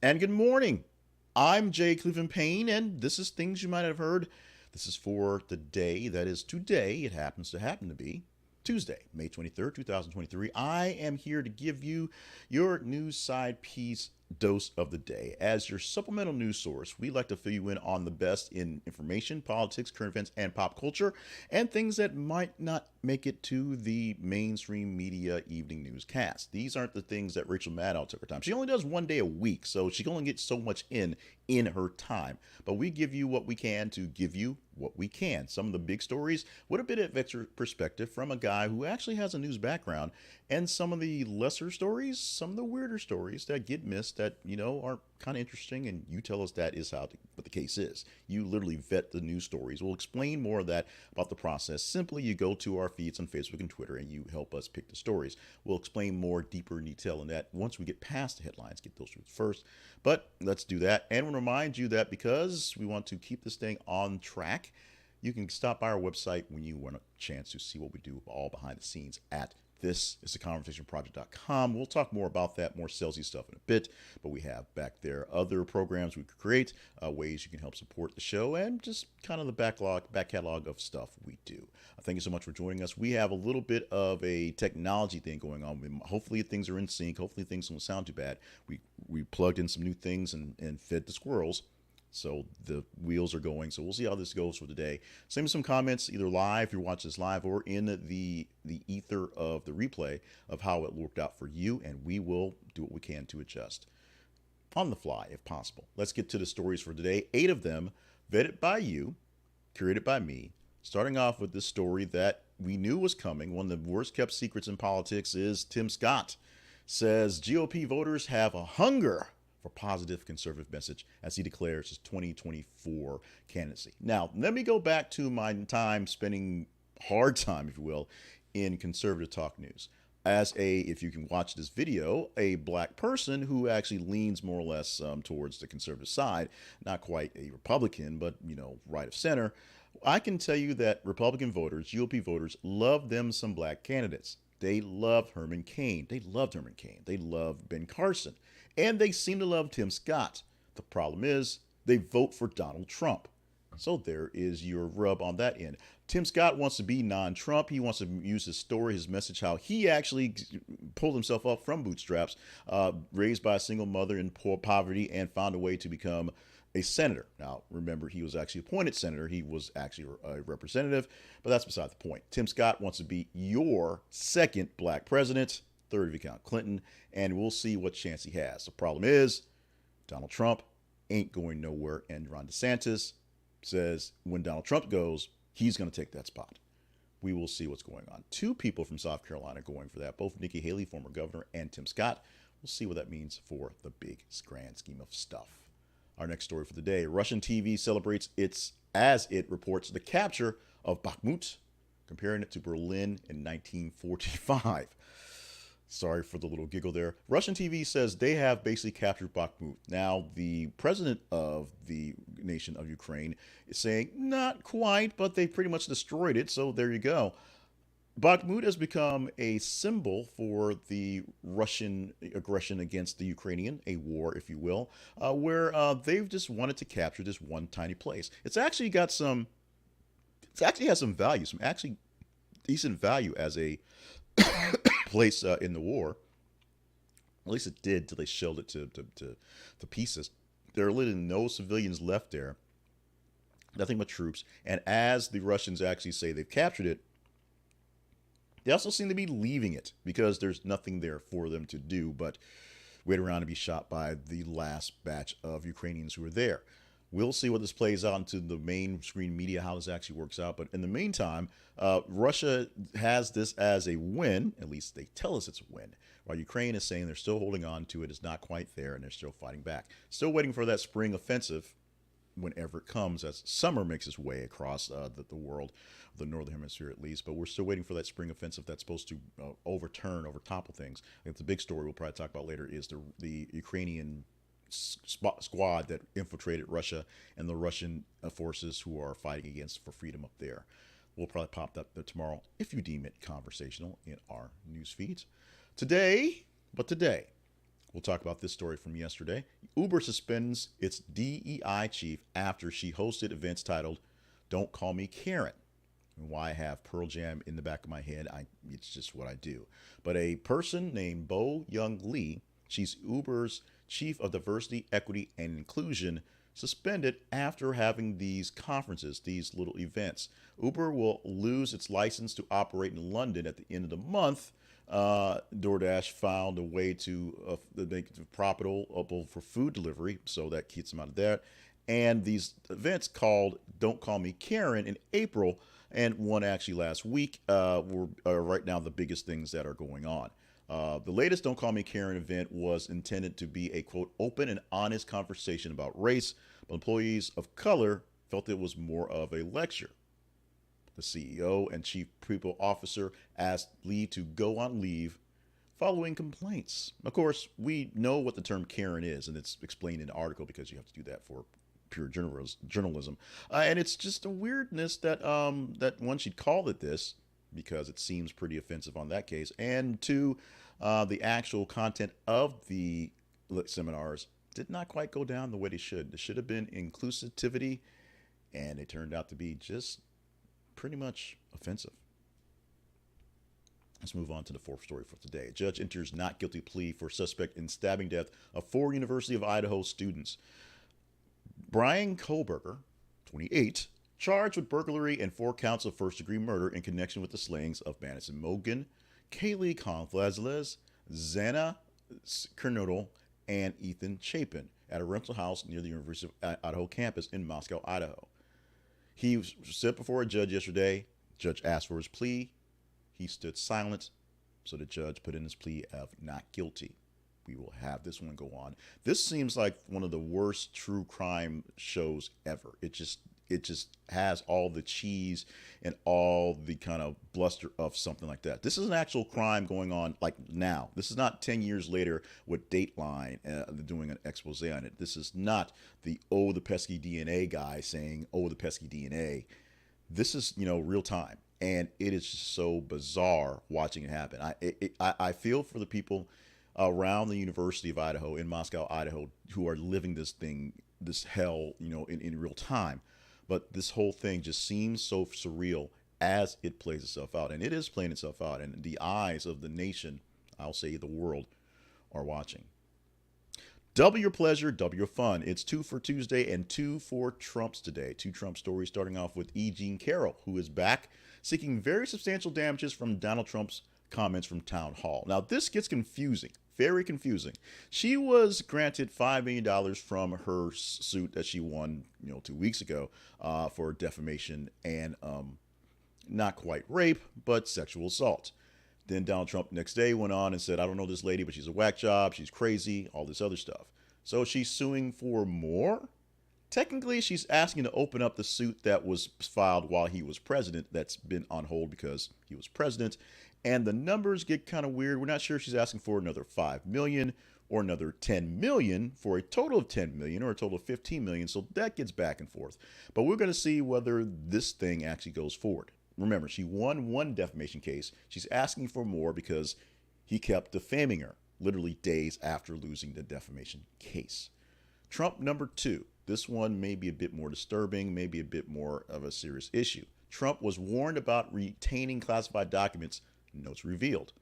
And good morning. I'm Jay Cleveland Payne, and this is Things You Might Have Heard. This is for the day that is today. It happen to be Tuesday, May 23rd, 2023. I am here to give you your news side piece dose of the day. As your supplemental news source, we like to fill you in on the best in information, politics, current events, and pop culture, and things that might not make it to the mainstream media evening newscast. These aren't the things that Rachel Maddow took her time. She only does one day a week, so she can only get so much in her time. But we give you what we can to give you what we can. Some of the big stories with a bit of extra perspective from a guy who actually has a news background, and some of the lesser stories, some of the weirder stories that get missed that, are kind of interesting, and you tell us that is what the case is. You literally vet the news stories. We'll explain more of that about the process. Simply, you go to our feeds on Facebook and Twitter, and you help us pick the stories. We'll explain more deeper in detail in that once we get past the headlines, get those first. But let's do that. And we'll remind you that because we want to keep this thing on track, you can stop by our website when you want a chance to see what we do all behind the scenes at thisistheconversationproject.com. We'll talk more about that, more salesy stuff in a bit, but we have back there other programs we could create, ways you can help support the show, and just kind of the back catalog of stuff we do. Thank you so much for joining us. We have a little bit of a technology thing going on. Hopefully things are in sync. Hopefully things don't sound too bad. We plugged in some new things and fed the squirrels. So the wheels are going. So we'll see how this goes for today. Send me some comments either live if you're watching this live or in the ether of the replay of how it worked out for you, and we will do what we can to adjust on the fly if possible. Let's get to the stories for today. 8 of them vetted by you, curated by me. Starting off with this story that we knew was coming. One of the worst kept secrets in politics is Tim Scott says GOP voters have a hunger for positive conservative message as he declares his 2024 candidacy. Now, let me go back to my time spending hard time, if you will, in conservative talk news. As if you can watch this video, a black person who actually leans more or less towards the conservative side, not quite a Republican, but, right of center, I can tell you that Republican voters, GOP voters, love them some black candidates. They love Herman Cain. They loved Herman Cain. They love Ben Carson. And they seem to love Tim Scott. The problem is they vote for Donald Trump. So there is your rub on that end. Tim Scott wants to be non-Trump. He wants to use his story, his message, how he actually pulled himself up from bootstraps, raised by a single mother in poor poverty, and found a way to become a senator. Now, remember, he was actually appointed senator. He was actually a representative, but that's beside the point. Tim Scott wants to be your second black president, third if you count Clinton, and we'll see what chance he has. The problem is Donald Trump ain't going nowhere, and Ron DeSantis says when Donald Trump goes, he's going to take that spot. We will see what's going on. 2 people from South Carolina going for that, both Nikki Haley, former governor, and Tim Scott. We'll see what that means for the big grand scheme of stuff. Our next story for the day, Russian TV celebrates as it reports the capture of Bakhmut, comparing it to Berlin in 1945. Sorry for the little giggle there. Russian TV says they have basically captured Bakhmut. Now, the president of the nation of Ukraine is saying, not quite, but they pretty much destroyed it, so there you go. Bakhmut has become a symbol for the Russian aggression against the Ukrainian, a war, if you will, where they've just wanted to capture this one tiny place. It actually has some value, some actually decent value as a place in the war. At least it did till they shelled it to pieces. There are literally no civilians left there, nothing but troops. And as the Russians actually say they've captured it, they also seem to be leaving it because there's nothing there for them to do but wait around and be shot by the last batch of Ukrainians who are there. We'll see what this plays out into the mainstream media, how this actually works out. But in the meantime, Russia has this as a win. At least they tell us it's a win. While Ukraine is saying they're still holding on to it, it's not quite there, and they're still fighting back. Still waiting for that spring offensive whenever it comes, as summer makes its way across the world, the northern hemisphere at least. But we're still waiting for that spring offensive that's supposed to overtopple things. I think the big story we'll probably talk about later is the Ukrainian squad that infiltrated Russia and the Russian forces who are fighting against for freedom up there. We'll probably pop that tomorrow if you deem it conversational in our news feeds. Today, We'll talk about this story from yesterday. Uber suspends its DEI chief after she hosted events titled "Don't Call Me Karen." And why I have Pearl Jam in the back of my head, it's just what I do. But a person named Bo Young Lee, she's Uber's chief of diversity, equity, and inclusion, suspended after having these conferences, these little events. Uber will lose its license to operate in London at the end of the month. DoorDash found a way to make it profitable for food delivery, so that keeps them out of that. And these events called "Don't Call Me Karen" in April, and one actually last week, were right now the biggest things that are going on. The latest "Don't Call Me Karen" event was intended to be a, quote, open and honest conversation about race, but employees of color felt it was more of a lecture. The CEO and chief people officer asked Lee to go on leave following complaints. Of course, we know what the term Karen is, and it's explained in the article because you have to do that for pure journalism. And it's just a weirdness that that one should call it this, because it seems pretty offensive on that case. And two, the actual content of the seminars did not quite go down the way they should. There should have been inclusivity, and it turned out to be just pretty much offensive. Let's move on to the fourth story for today. A judge enters not guilty plea for suspect in stabbing death of 4 University of Idaho students. Brian Kohlberger, 28, charged with burglary and 4 counts of first-degree murder in connection with the slayings of Madison Mogan, Kaylee Conflazles, Xana Kernodle, and Ethan Chapin at a rental house near the University of Idaho campus in Moscow, Idaho. He was set before a judge yesterday. The judge asked for his plea. He stood silent, so the judge put in his plea of not guilty. We will have this one go on. This seems like one of the worst true crime shows ever. It just has all the cheese and all the kind of bluster of something like that. This is an actual crime going on like now. This is not 10 years later with Dateline doing an expose on it. This is not the the pesky DNA guy saying, the pesky DNA. This is, real time. And it is just so bizarre watching it happen. I feel for the people around the University of Idaho in Moscow, Idaho, who are living this hell, in real time. But this whole thing just seems so surreal as it plays itself out. And it is playing itself out. And the eyes of the nation, I'll say the world, are watching. Double your pleasure, double your fun. It's 2 for Tuesday and 2 for Trumps today. 2 Trump stories, starting off with Jeanne Carroll, who is back seeking very substantial damages from Donald Trump's comments from Town Hall. Now, this gets confusing, very confusing. She was granted $5 million from her suit that she won, 2 weeks ago for defamation and not quite rape, but sexual assault. Then Donald Trump next day went on and said, I don't know this lady, but she's a whack job, she's crazy, all this other stuff. So she's suing for more? Technically, she's asking to open up the suit that was filed while he was president that's been on hold because he was president. And the numbers get kind of weird. We're not sure if she's asking for another $5 million or another $10 million for a total of $10 million or a total of $15 million. So that gets back and forth. But we're going to see whether this thing actually goes forward. Remember, she won one defamation case. She's asking for more because he kept defaming her literally days after losing the defamation case. Trump number 2. This one may be a bit more disturbing, maybe a bit more of a serious issue. Trump was warned about retaining classified documents, notes revealed.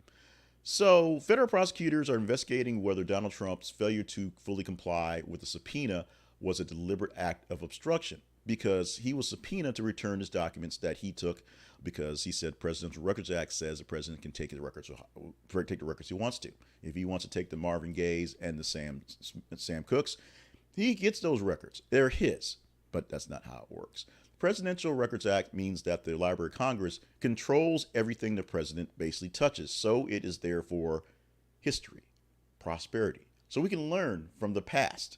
So federal prosecutors are investigating whether Donald Trump's failure to fully comply with the subpoena was a deliberate act of obstruction, because he was subpoenaed to return his documents that he took because he said Presidential Records Act says the president can take the records he wants to. If he wants to take the Marvin Gaye's and the Sam Cooks, he gets those records. They're his, but that's not how it works. The Presidential Records Act means that the Library of Congress controls everything the president basically touches. So it is there for history, prosperity. So we can learn from the past.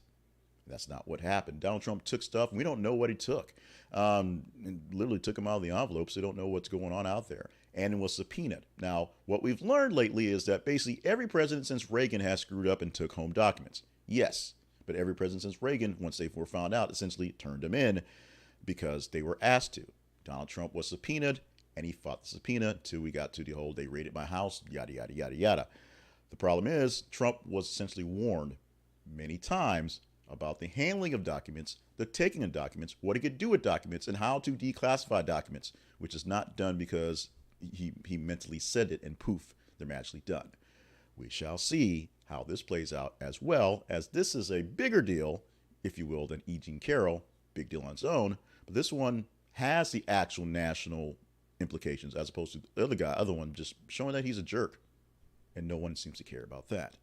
That's not what happened. Donald Trump took stuff. We don't know what he took. And literally took them out of the envelope, so they don't know what's going on out there. And it was subpoenaed. Now, what we've learned lately is that basically every president since Reagan has screwed up and took home documents. Yes, but every president since Reagan, once they were found out, essentially turned them in because they were asked to. Donald Trump was subpoenaed, and he fought the subpoena till we got to the whole, they raided my house, yada, yada, yada, yada. The problem is, Trump was essentially warned many times about the handling of documents, the taking of documents, what he could do with documents, and how to declassify documents, which is not done because he mentally said it and poof, they're magically done. We shall see how this plays out, as well as this is a bigger deal, if you will, than E. Jean Carroll, big deal on its own, but this one has the actual national implications as opposed to the other one just showing that he's a jerk, and no one seems to care about that.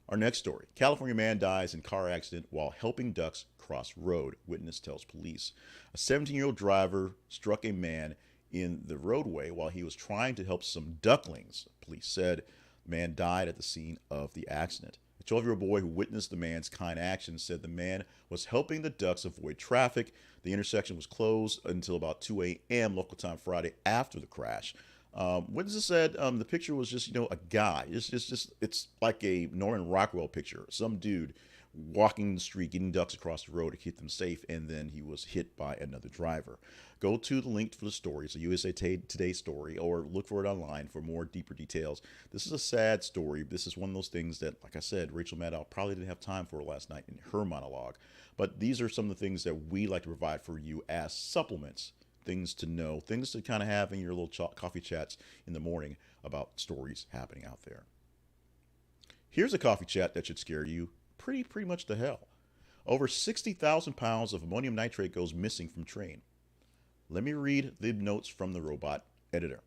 Our next story. California man dies in car accident while helping ducks cross road. Witness tells police. A 17-year-old driver struck a man in the roadway while he was trying to help some ducklings. Police said the man died at the scene of the accident. A 12-year-old boy who witnessed the man's kind action said the man was helping the ducks avoid traffic. The intersection was closed until about 2 a.m. local time Friday after the crash. Witnesses said the picture was just, a guy. It's like a Norman Rockwell picture. Some dude walking the street, getting ducks across the road to keep them safe, and then he was hit by another driver. Go to the link for the story. It's a USA Today story, or look for it online for more deeper details. This is a sad story. This is one of those things that, like I said, Rachel Maddow probably didn't have time for last night in her monologue. But these are some of the things that we like to provide for you as supplements. Things to know, things to kind of have in your little coffee chats in the morning about stories happening out there. Here's a coffee chat that should scare you pretty much to hell. Over 60,000 pounds of ammonium nitrate goes missing from train. Let me read the notes from the robot editor.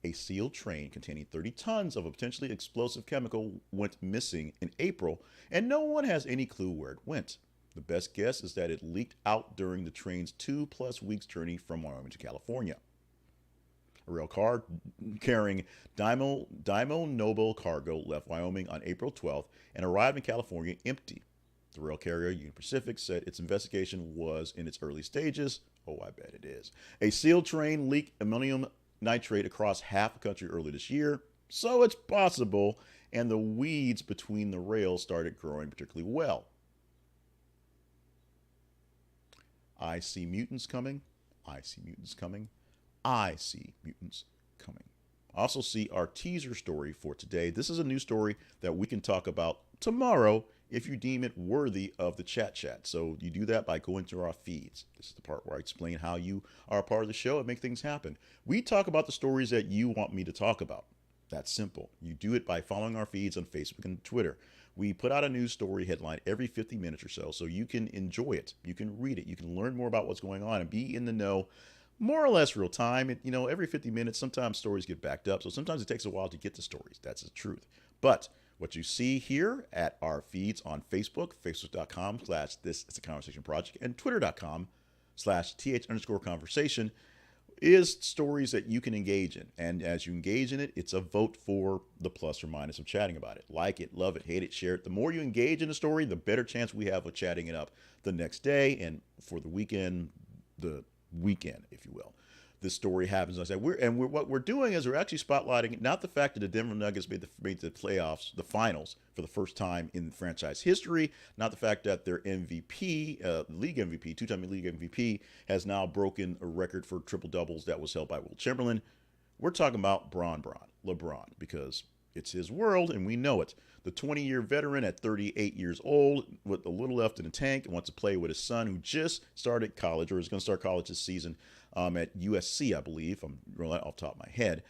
A sealed train containing 30 tons of a potentially explosive chemical went missing in April, and no one has any clue where it went. The best guess is that it leaked out during the train's 2+ weeks journey from Wyoming to California. A rail car carrying Dymo Noble cargo left Wyoming on April 12th and arrived in California empty. The rail carrier, Union Pacific, said its investigation was in its early stages. Oh, I bet it is. A sealed train leaked ammonium nitrate across half the country early this year, so it's possible, and the weeds between the rails started growing particularly well. I see mutants coming. I see mutants coming. I see mutants coming. I also see our teaser story for today. This is a new story that we can talk about tomorrow if you deem it worthy of the chat. So you do that by going to our feeds. This is the part where I explain how you are a part of the show and make things happen. We talk about the stories that you want me to talk about. That's simple. You do it by following our feeds on Facebook and Twitter. We put out a news story headline every 50 minutes or so you can enjoy it. You can read it. You can learn more about what's going on and be in the know more or less real time. Every 50 minutes, sometimes stories get backed up. So sometimes it takes a while to get to stories. That's the truth. But what you see here at our feeds on Facebook, facebook.com/This Is a Conversation Project, and twitter.com/th_conversation, is stories that you can engage in. And as you engage in it, it's a vote for the plus or minus of chatting about it. Like it, love it, hate it, share it. The more you engage in a story, the better chance we have of chatting it up the next day and for the weekend, if you will. This story happens. I said, what we're doing is we're actually spotlighting not the fact that the Denver Nuggets made the playoffs, the finals, for the first time in franchise history. Not the fact that their MVP, league MVP, two-time league MVP, has now broken a record for triple doubles that was held by Will Chamberlain. We're talking about LeBron, because it's his world and we know it. The 20-year veteran at 38 years old with a little left in the tank and wants to play with his son who just started college or is going to start college this season at USC, I believe. I'm rolling off the top of my head.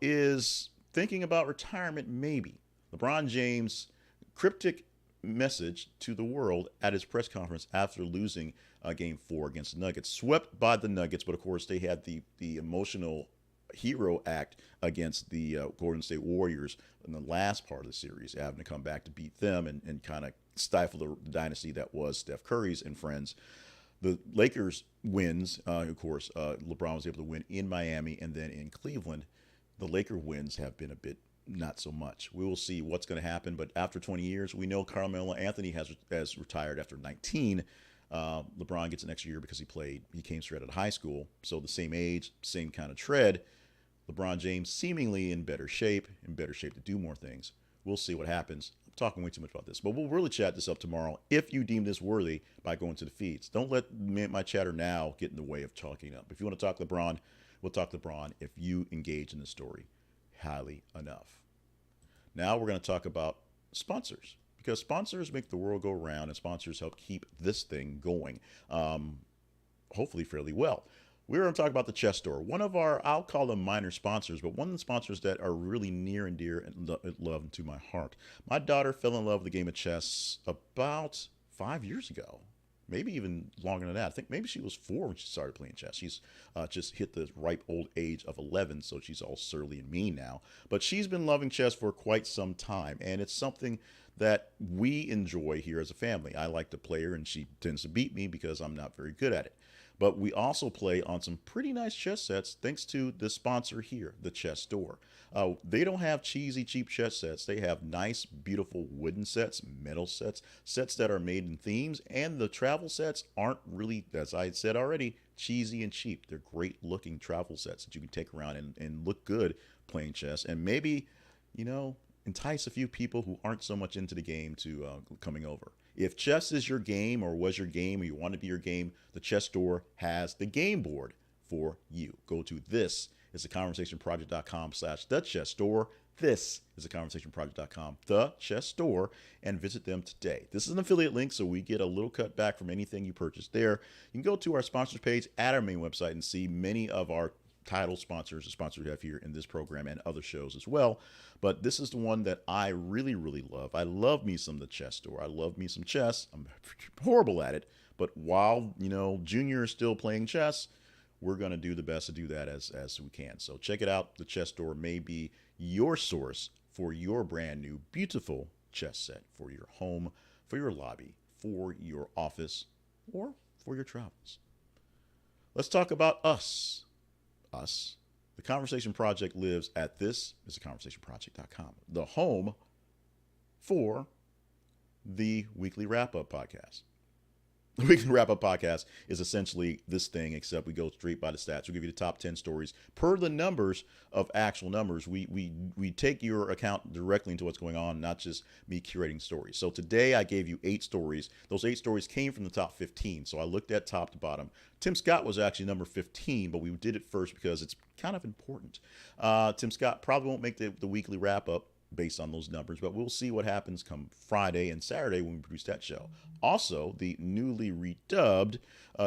Is thinking about retirement maybe. LeBron James' cryptic message to the world at his press conference after losing Game 4 against the Nuggets. Swept by the Nuggets, but of course they had the emotional hero act against the Golden State Warriors in the last part of the series, having to come back to beat them and kind of stifle the dynasty that was Steph Curry's and friends. The Lakers wins, of course, LeBron was able to win in Miami and then in Cleveland. The Laker wins have been a bit not so much. We will see what's going to happen, but after 20 years, we know Carmelo Anthony has retired after 19. LeBron gets an extra year because he came straight out of high school, so the same age, same kind of tread. LeBron James seemingly in better shape to do more things. We'll see what happens. I'm talking way too much about this, but we'll really chat this up tomorrow if you deem this worthy by going to the feeds. Don't let my chatter now get in the way of talking up. If you want to talk LeBron, we'll talk LeBron if you engage in the story highly enough. Now we're going to talk about sponsors, because sponsors make the world go round, and sponsors help keep this thing going, hopefully fairly well. We're going to talk about the chess store, one of our, I'll call them minor sponsors, but one of the sponsors that are really near and dear and love to my heart. My daughter fell in love with the game of chess about 5 years ago, maybe even longer than that. I think maybe she was 4 when she started playing chess. She's just hit the ripe old age of 11, so she's all surly and mean now. But she's been loving chess for quite some time, and it's something that we enjoy here as a family. I like to play her, and she tends to beat me because I'm not very good at it. But we also play on some pretty nice chess sets thanks to the sponsor here, the Chess Store. They don't have cheesy, cheap chess sets. They have nice, beautiful wooden sets, metal sets, sets that are made in themes, and the travel sets aren't really, as I said already, cheesy and cheap. They're great looking travel sets that you can take around and look good playing chess, and maybe, entice a few people who aren't so much into the game to coming over. If chess is your game, or was your game, or you want to be your game, the Chess Store has the game board for you. Go to thisisaconversationproject.com/the chess store. This is theconversationproject.com, the chess store, and visit them today. This is an affiliate link, so we get a little cut back from anything you purchase there. You can go to our sponsors page at our main website and see many of our title sponsors, the sponsors we have here in this program and other shows as well. But this is the one that I really, really love. I love me some of the Chess Store. I love me some chess. I'm horrible at it. But while, Junior is still playing chess, we're going to do the best to do that as we can. So check it out. The Chess Store may be your source for your brand new, beautiful chess set for your home, for your lobby, for your office, or for your travels. Let's talk about us. The Conversation Project lives at thisisaconversationproject.com, the home for the Weekly Wrap-Up Podcast. The Weekly Wrap-Up Podcast is essentially this thing, except we go straight by the stats. We give you the top 10 stories per the numbers of actual numbers. We take your account directly into what's going on, not just me curating stories. So today I gave you 8 stories. Those 8 stories came from the top 15. So I looked at top to bottom. Tim Scott was actually number 15, but we did it first because it's kind of important. Tim Scott probably won't make the weekly wrap-up based on those numbers, but we'll see what happens come Friday and Saturday when we produce that show. Also, the newly redubbed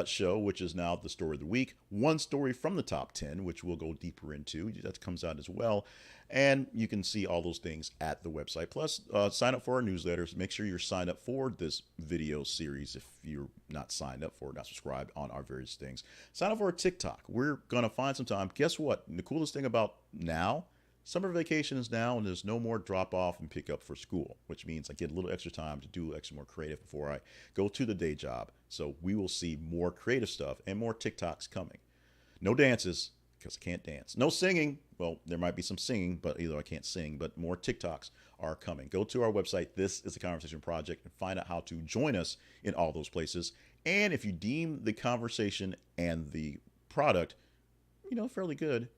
show, which is now the story of the week, one story from the top 10, which we'll go deeper into. That comes out as well. And you can see all those things at the website. Plus, sign up for our newsletters. Make sure you're signed up for this video series if you're not signed up for it, not subscribed on our various things. Sign up for our TikTok. We're going to find some time. Guess what? The coolest thing about now, summer vacation is now, and there's no more drop off and pick up for school, which means I get a little extra time to do extra more creative before I go to the day job. So we will see more creative stuff and more TikToks coming. No dances, because I can't dance. No singing. Well, there might be some singing, but either I can't sing, but more TikToks are coming. Go to our website, This is the Conversation Project, and find out how to join us in all those places. And if you deem the conversation and the product, fairly good,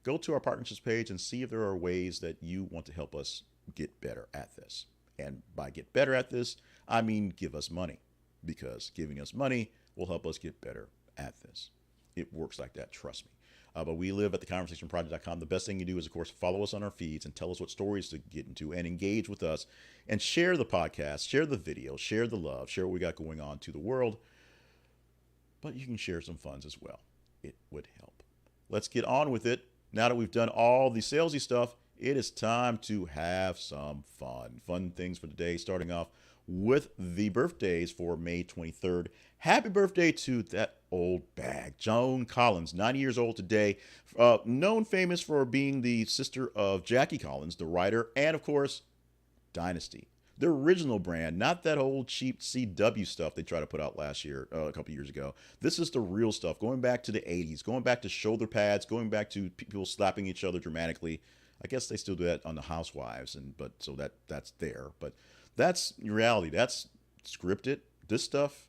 go to our partnerships page and see if there are ways that you want to help us get better at this. And by get better at this, I mean give us money, because giving us money will help us get better at this. It works like that, trust me. But we live at theconversationproject.com. The best thing you do is, of course, follow us on our feeds and tell us what stories to get into and engage with us and share the podcast, share the video, share the love, share what we got going on to the world. But you can share some funds as well. It would help. Let's get on with it. Now that we've done all the salesy stuff, it is time to have some fun. Fun things for today, starting off with the birthdays for May 23rd. Happy birthday to that old bag, Joan Collins, 90 years old today. Known famous for being the sister of Jackie Collins, the writer, and of course, Dynasty. The original brand, not that old cheap CW stuff they tried to put out last year, a couple years ago. This is the real stuff, going back to the 80s, going back to shoulder pads, going back to people slapping each other dramatically. I guess they still do that on the Housewives, so that's there. But that's reality. That's scripted. This stuff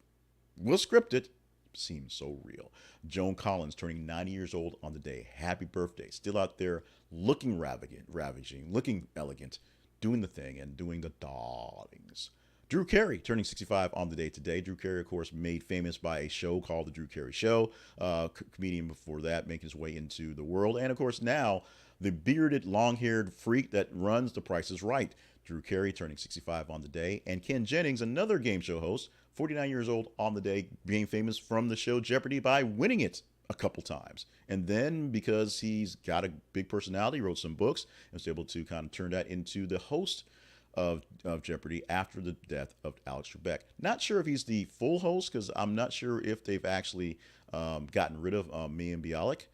was scripted. Seems so real. Joan Collins turning 90 years old on the day. Happy birthday. Still out there looking ravaging, looking elegant, doing the thing and doing the darlings. Drew Carey turning 65 on the day today. Drew Carey, of course, made famous by a show called The Drew Carey Show. Comedian before that, making his way into the world. And, of course, now the bearded, long-haired freak that runs The Price is Right. Drew Carey turning 65 on the day. And Ken Jennings, another game show host, 49 years old on the day, being famous from the show Jeopardy by winning it a couple times. And then because he's got a big personality, wrote some books, and was able to kind of turn that into the host of Jeopardy after the death of Alex Trebek. Not sure if he's the full host, because I'm not sure if they've actually gotten rid of Mia Bialik.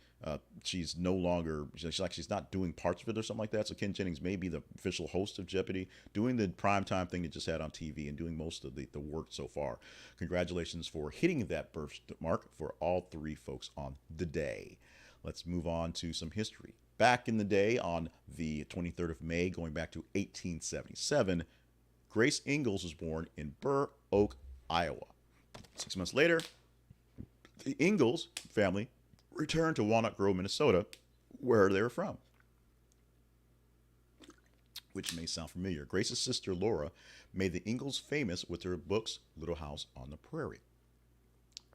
She's no longer, she's not doing parts of it or something like that. So Ken Jennings may be the official host of Jeopardy, doing the primetime thing they just had on TV and doing most of the work so far. Congratulations for hitting that birthmark for all three folks on the day. Let's move on to some history. Back in the day, on the 23rd of May, going back to 1877, Grace Ingalls was born in Burr Oak, Iowa. 6 months later, the Ingalls family returned to Walnut Grove, Minnesota, where they were from, which may sound familiar. Grace's sister, Laura, made the Ingalls famous with her books Little House on the Prairie,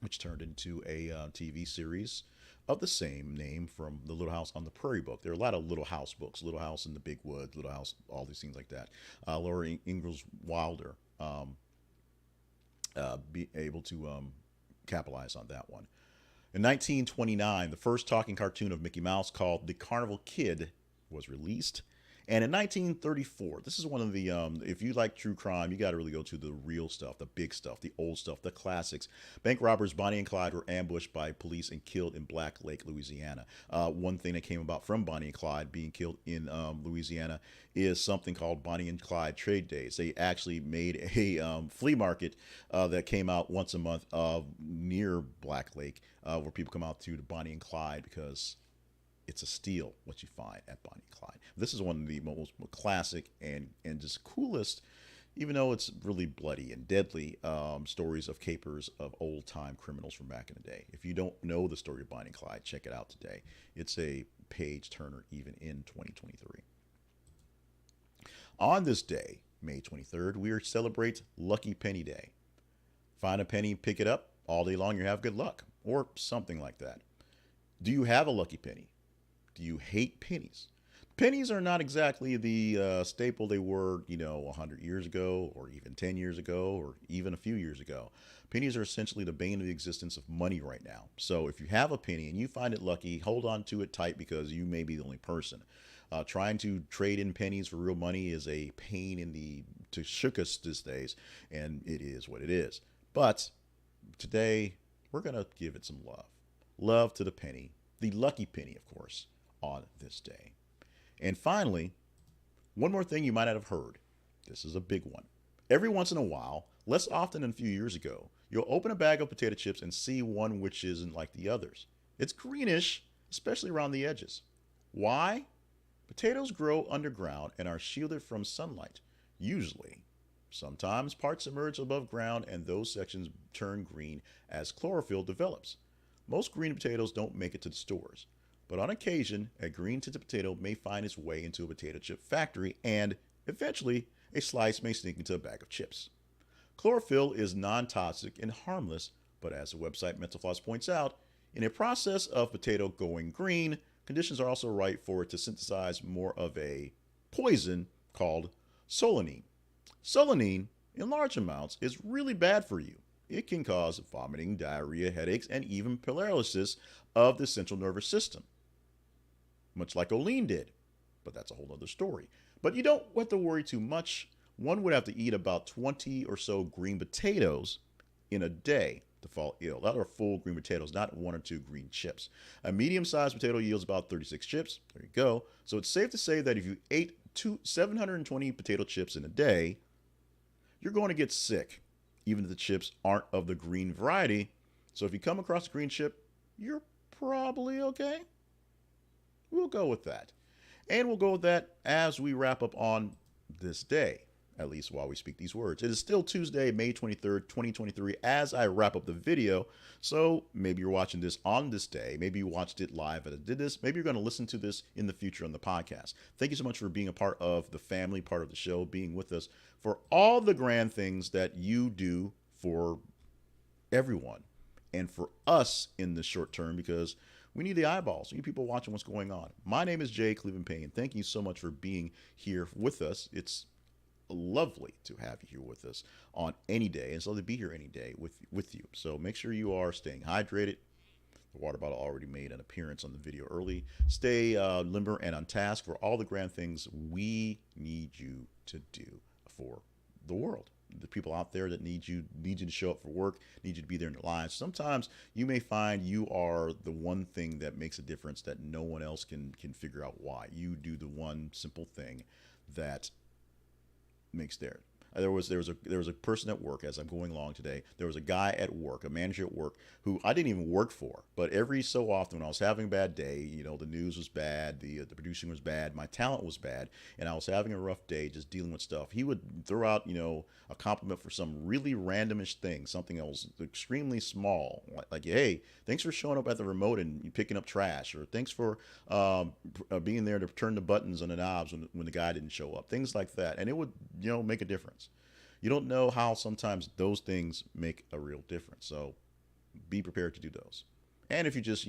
which turned into a TV series of the same name from the Little House on the Prairie book. There are a lot of Little House books, Little House in the Big Woods, Little House, all these things like that. Laura Ingalls Wilder be able to capitalize on that one. In 1929, the first talking cartoon of Mickey Mouse, called The Carnival Kid, was released. And in 1934, this is one of the, if you like true crime, you got to really go to the real stuff, the big stuff, the old stuff, the classics. Bank robbers Bonnie and Clyde were ambushed by police and killed in Black Lake, Louisiana. One thing that came about from Bonnie and Clyde being killed in Louisiana is something called Bonnie and Clyde Trade Days. They actually made a flea market that came out once a month near Black Lake, where people come out to Bonnie and Clyde because it's a steal what you find at Bonnie and Clyde. This is one of the most classic and just coolest, even though it's really bloody and deadly, stories of capers of old-time criminals from back in the day. If you don't know the story of Bonnie and Clyde, check it out today. It's a page-turner even in 2023. On this day, May 23rd, we celebrate Lucky Penny Day. Find a penny, pick it up, all day long you have good luck, or something like that. Do you have a lucky penny? Do you hate pennies? Pennies are not exactly the staple they were, 100 years ago, or even 10 years ago, or even a few years ago. Pennies are essentially the bane of the existence of money right now. So if you have a penny and you find it lucky, hold on to it tight, because you may be the only person. Trying to trade in pennies for real money is a pain to shook us these days, and it is what it is. But today, we're going to give it some love. Love to the penny, the lucky penny, of course, on this day. And finally, one more thing you might not have heard. This is a big one. Every once in a while, less often than a few years ago, you'll open a bag of potato chips and see one which isn't like the others. It's greenish, especially around the edges. Why? Potatoes grow underground and are shielded from sunlight, usually. Sometimes parts emerge above ground and those sections turn green as chlorophyll develops. Most green potatoes don't make it to the stores, but on occasion, a green tinted potato may find its way into a potato chip factory, and eventually, a slice may sneak into a bag of chips. Chlorophyll is non-toxic and harmless, but as the website Mental Floss points out, in a process of potato going green, conditions are also right for it to synthesize more of a poison called solanine. Solanine, in large amounts, is really bad for you. It can cause vomiting, diarrhea, headaches, and even paralysis of the central nervous system, much like Olean did, but that's a whole other story. But you don't have to worry too much. One would have to eat about 20 or so green potatoes in a day to fall ill. That are full green potatoes, not one or two green chips. A medium-sized potato yields about 36 chips. There you go. So it's safe to say that if you ate 720 potato chips in a day, you're going to get sick, even if the chips aren't of the green variety. So if you come across a green chip, you're probably okay. We'll go with that. And we'll go with that as we wrap up on this day. at least while we speak these words. It is still Tuesday, May 23rd, 2023, as I wrap up the video. So maybe you're watching this on this day. Maybe you watched it live as I did this. Maybe you're going to listen to this in the future on the podcast. Thank you so much for being a part of the family, part of the show, being with us for all the grand things that you do for everyone and for us in the short term, because we need the eyeballs. We need people watching what's going on. My name is Jay Cleveland Payne. Thank you so much for being here with us. It's lovely to have you here with us on any day, and so to be here any day with you. So make sure you are staying hydrated. The water bottle already made an appearance on the video early. Stay limber and on task for all the grand things we need you to do for the world. The people out there that need you to show up for work, need you to be there in their lives. Sometimes you may find you are the one thing that makes a difference that no one else can figure out why. You do the one simple thing that makes there. There was a person at work as I'm going along today. There was a guy at work, a manager at work, who I didn't even work for. But every so often when I was having a bad day, the news was bad, the producing was bad, my talent was bad, and I was having a rough day just dealing with stuff, he would throw out, a compliment for some really randomish thing, something that was extremely small, like hey, thanks for showing up at the remote and picking up trash, or thanks for being there to turn the buttons on the knobs when the guy didn't show up, things like that, and it would make a difference. You don't know how sometimes those things make a real difference. So be prepared to do those. And if you just,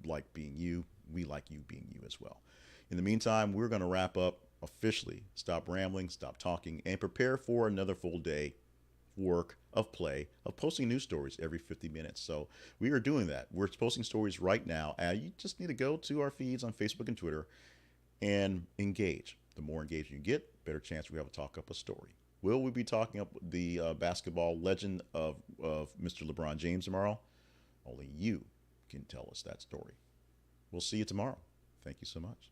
like being you, we like you being you as well. In the meantime, we're going to wrap up officially. Stop rambling, stop talking, and prepare for another full day work of play of posting news stories every 50 minutes. So we are doing that. We're posting stories right now. You just need to go to our feeds on Facebook and Twitter and engage. The more engagement you get, better chance we have to talk up a story. Will we be talking up the basketball legend of Mr. LeBron James tomorrow? Only you can tell us that story. We'll see you tomorrow. Thank you so much.